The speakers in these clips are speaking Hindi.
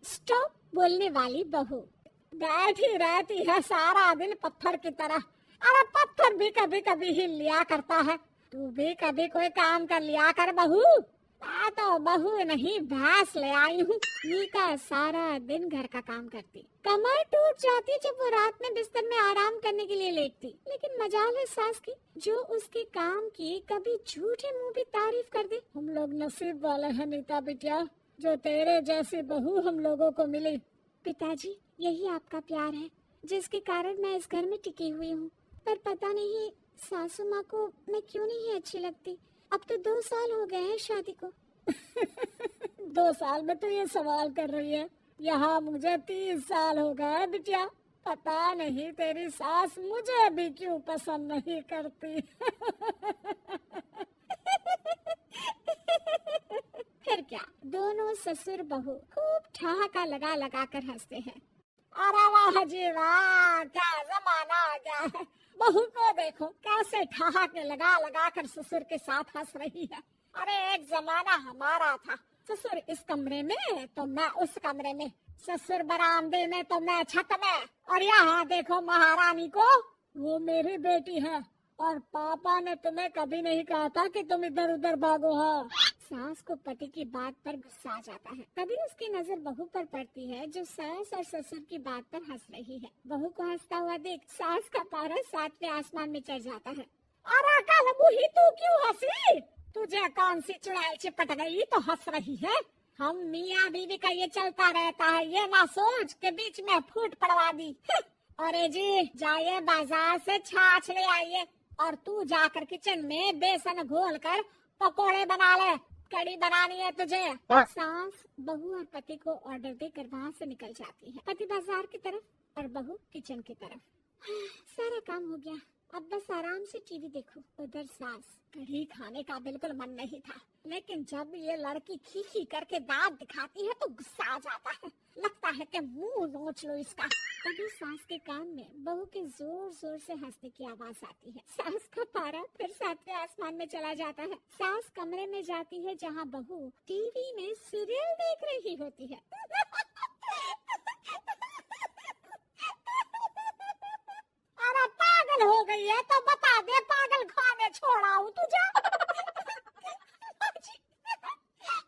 स्टॉप बोलने वाली बहू बैठी रहती है सारा दिन पत्थर की तरह। अरे पत्थर भी कभी कभी हिल लिया करता है, तू भी कभी कोई काम कर लिया कर बहू। मैं तो बहू नहीं भैंस ले आई हूँ। मीका सारा दिन घर का काम करती, कमर टूट जाती जब वो रात में बिस्तर में आराम करने के लिए लेटती। लेकिन मजाल है सास की, जो उसके काम की कभी झूठे मुंह भी तारीफ कर दे। हम लोग नसीब वाले हैं नीता बिटिया, जो तेरे जैसी बहू हम लोगों को मिली। पिताजी, यही आपका प्यार है जिसके कारण मैं इस घर में टिकी हुई हूँ। पर पता नहीं सासू माँ को मैं क्यों नहीं अच्छी लगती। अब तो 2 साल हो गए हैं शादी को। 2 साल में तो ये सवाल कर रही है, यहाँ मुझे 30 साल हो गए बिटिया। पता नहीं तेरी सास मुझे भी क्यों पसंद नहीं करती। फिर क्या, दोनों ससुर बहू खूब ठहाका लगा लगा कर हंसते हैं। अरे वाह जी वाह, क्या जमाना आ गया है। बहू को देखो कैसे ठहाके लगा लगा कर ससुर के साथ हंस रही है। अरे एक जमाना हमारा था, ससुर इस कमरे में तो मैं उस कमरे में, ससुर बरामदे में तो मैं छत में। और यहाँ देखो महारानी को, वो मेरी बेटी है और पापा ने तुम्हें कभी नहीं कहा था कि तुम इधर उधर भागो। हाँ, सास को पति की बात पर गुस्सा आ जाता है। कभी उसकी नजर बहू पर पड़ती है जो सास और ससुर की बात पर हंस रही है। बहू को हंसता हुआ देख सास का पारा 7वें आसमान में चढ़ जाता है। अरे कल मुही, तू क्यों हंसी? तुझे कौन सी चुड़ैल चिपट गई तो हंस रही है? हम मियाँ बीवी का ये चलता रहता है, ये ना सोच के बीच में फूट पड़वा दी। अरे जी, जाइए बाजार से छाछ ले आइए और तू जाकर किचन में बेसन घोल कर पकोड़े बना ले, कड़ी बनानी है तुझे। सास बहू और पति को ऑर्डर देकर वहाँ से निकल जाती है। पति बाजार की तरफ और बहू किचन की तरफ। सारा काम हो गया, अब बस आराम से टीवी देखो। उधर सास, कढ़ी खाने का बिल्कुल मन नहीं था, लेकिन जब ये लड़की खी खी करके दांत दिखाती है तो गुस्सा आ जाता है। लगता है कि मुंह नोच लो इसका। तभी सास के कान में बहू के जोर जोर से हंसने की आवाज आती है। सास का पारा फिर 7वें आसमान में चला जाता है। सास कमरे में जाती है जहाँ बहू टीवी में सीरियल देख रही होती है। अरे पागल हो गई है तो बता दे, पागल खाने छोड़ा हूँ तुझे।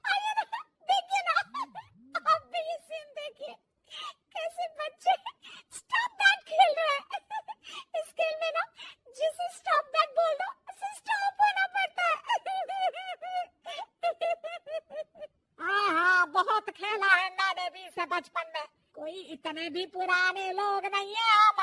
आइए ना, देखिए ना, आप भी ये सीन देखिए, कैसे बच्चे स्टॉप दैट खेल रहे हैं। इस खेल में ना जिसे स्टॉप दैट बोल दो उसे स्टॉप होना पड़ता है। हाँ, बहुत खेला है मैंने भी इसे बचपन में। कोई इतने भी पुराने लोग नहीं है हम।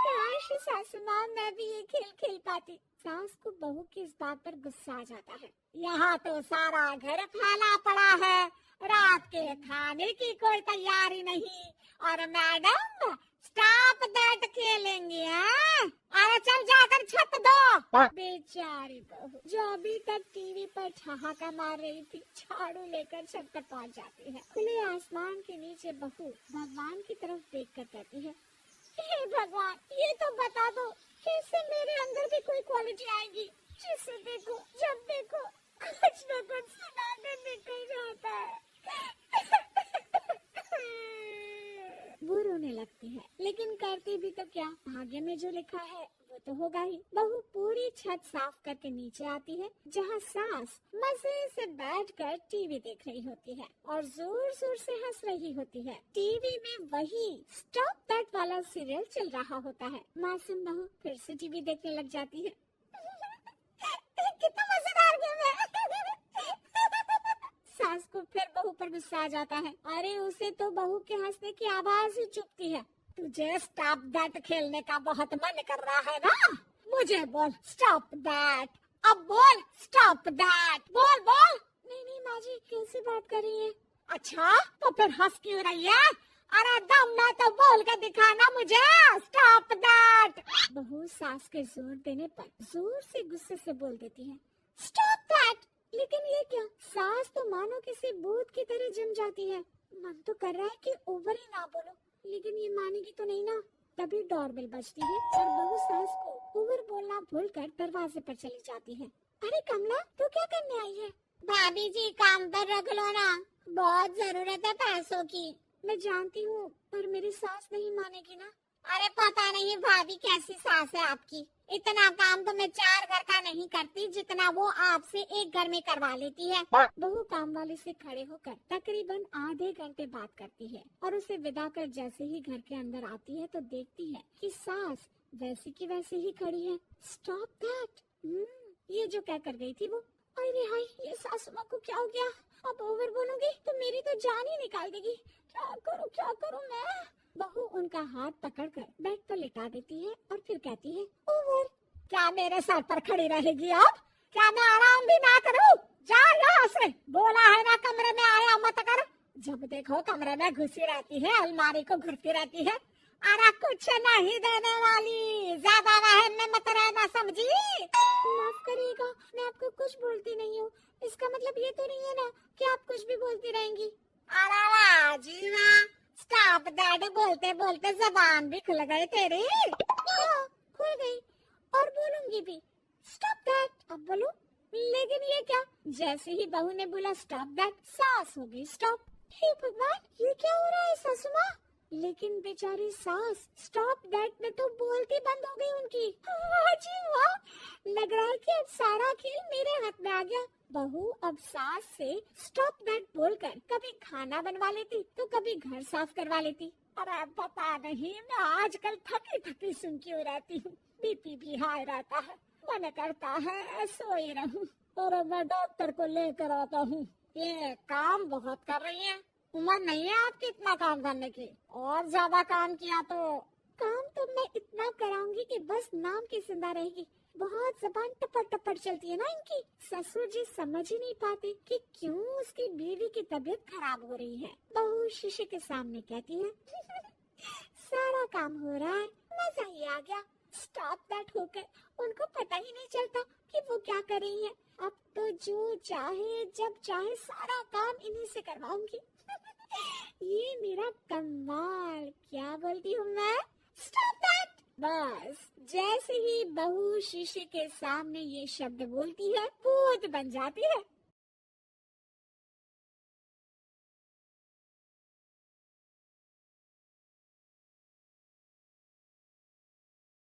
काश सासू माँ मैं भी ये खेल खेल पाती। सास को बहू की इस बात पर गुस्सा आ जाता है। यहाँ तो सारा घर फैला पड़ा है, रात के खाने की कोई तैयारी नहीं, और मैडम स्टॉप दैट खेलेंगे। अरे चल जाकर छत दो। बेचारी बहू जो अभी तक टीवी पर ठहाका मार रही थी, झाड़ू लेकर छत पर पहुँच जाती है। खुले आसमान के नीचे बहू भगवान की तरफ देख कर कहती है, हे भगवान, ये तो बता दो कैसे मेरे अंदर भी कोई क्वालिटी आएगी जिसे देखो, जब देखो कुछ न कुछ सुनाने निकल जाता है। वो रोने लगती है, लेकिन करती भी तो क्या, भाग्य में जो लिखा है वो तो होगा ही। बहू पूरी छत साफ करके नीचे आती है जहाँ सास मजे से बैठकर टीवी देख रही होती है और जोर जोर से हंस रही होती है। टीवी में वही स्टॉप दैट वाला सीरियल चल रहा होता है। मासूम बहू फिर से टीवी देखने लग जाती है। कितना मजेदार गेम है। सास को फिर बहू पर गुस्सा आ जाता है। अरे उसे तो बहू के हंसने की आवाज ही चुभती है। तुझे स्टॉप दैट खेलने का बहुत मन कर रहा है ना? मुझे बोल स्टॉप दैट, अब बोल स्टॉप दैट, बोल बोल। नहीं माँ जी, कैसी बात कर रही है? अच्छा तो फिर हंस क्यों रही है? अरे दम ना तो बोल के दिखाना मुझे स्टॉप दैट। बहू सास के जोर देने पर जोर से गुस्से से बोल देती है, स्टॉप दैट। लेकिन ये क्या, सास तो मानो किसी भूत की तरह जम जाती है। मन तो कर रहा है कि ओवर ही ना बोलो, लेकिन ये मानेगी तो नहीं ना। तभी डोरबेल बजती है और बहू सास को ओवर बोलना भूलकर दरवाजे पर चली जाती है। अरे कमला, तू क्या करने आई है? भाभी जी काम पर रख लो ना, बहुत जरूरत है पैसों की। मैं जानती हूँ, पर मेरी सास नहीं मानेगी ना। अरे पता नहीं भाभी कैसी सास है आपकी, इतना काम तो मैं 4 घर का नहीं करती जितना वो आपसे एक घर में करवा लेती है। बहू काम वाले से खड़े होकर तकरीबन आधे घंटे बात करती है और उसे विदा कर जैसे ही घर के अंदर आती है तो देखती है कि सास वैसी की वैसी ही खड़ी है। स्टॉप दैट, ये जो कह कर गई थी वो। अरे हाय, ये सासू माँ को क्या हो गया? अब ओवर बोलूंगी तो मेरी तो जान ही निकाल देगी। क्या करूँ मैं? बहू उनका हाथ पकड़कर बेड पर लिटा देती है और फिर कहती है, ओवर। क्या मेरे सर पर खड़ी रहेगी अब? क्या मैं आराम भी ना करूं? जा यहाँ से, बोला है ना कमरे में आया मत कर। जब देखो कमरे में घुसी रहती है, अलमारी को घुरती रहती है। अरे कुछ नहीं देने वाली, ज्यादा वहम में मत रहना, समझी? माफ करिएगा, मैं आपको कुछ बोलती नहीं हूँ। इसका मतलब ये तो नहीं है ना कि आप कुछ भी बोलती रहेंगी। अरे वाह जी वाह, स्टॉप दैट बोलते बोलते जबान भी खुल गई तेरी। हाँ, खुल गई और बोलूंगी भी। स्टॉप दैट, अब बोलो। लेकिन ये क्या? जैसे ही बहू ने बोला स्टॉप दैट, सास हो गई स्टॉप। हे भगवान, ये क्या हो रहा है सासू माँ? लेकिन बेचारी सास स्टॉप दैट में तो बोलती बंद हो गई उनकी। जी वाह, लग रहा है कि अब सारा खेल मेरे हाथ में आ गया। बहू अब सास से स्टॉप दैट बोलकर कभी खाना बनवा लेती तो कभी घर साफ करवा लेती। अरे पता नहीं, मैं आजकल थकी थकी सुन क्यों रहती हूँ। बीपी भी हाई रहता है, मन करता है सोई रहूं। और मैं डॉक्टर को लेकर आता हूँ। ये काम बहुत कर रही है, उम्र नहीं है आपकी इतना काम करने की। और ज्यादा काम किया तो मैं इतना कराऊंगी कि बस नाम की जिंदा रहेगी। बहुत जबान टपड़ टपड़ चलती है ना इनकी। ससुर जी समझ ही नहीं पाते कि क्यों उसकी बीवी की तबीयत खराब हो रही है। बहू शीशे के सामने कहती है, सारा काम हो रहा है, मजा ही आ गया। स्टॉप दैट होकर उनको पता ही नहीं चलता कि वो क्या कर रही है। अब तो जो चाहे जब चाहे सारा काम इन्हीं से करवाऊंगी। ये मेरा कमाल, क्या बोलती हूँ मैं? Stop that. बस जैसे ही बहू शीशे के सामने ये शब्द बोलती है, भूत बन जाती है।